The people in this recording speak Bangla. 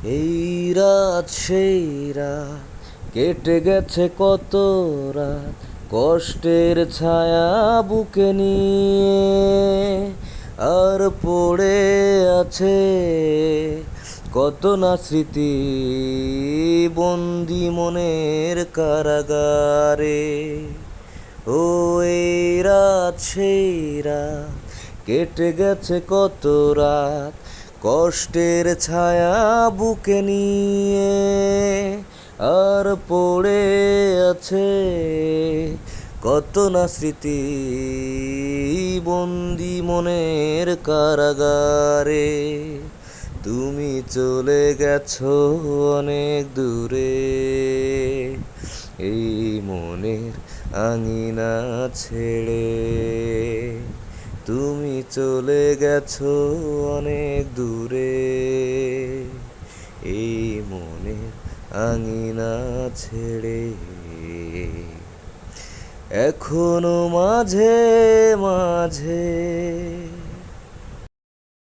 এই রাত সেই রাত কেটে গেছে কত রাত কষ্টের ছায়া বুকে নিয়ে আর পড়ে আছে কত না স্মৃতি বন্দি মনের কারাগারে। ও এই রাত সেই রাত কেটে গেছে কত রাত কষ্টের ছায়া বুকে নিয়ে আর পড়ে আছে কত না স্মৃতি বন্দি মনের কারাগারে। তুমি চলে গেছো অনেক দূরে এই মনের আঙিনা ছেড়ে। তুমি চলে গেছো অনেক দূরে এই মনের আঙিনা ছেড়ে। এখনো মাঝে মাঝে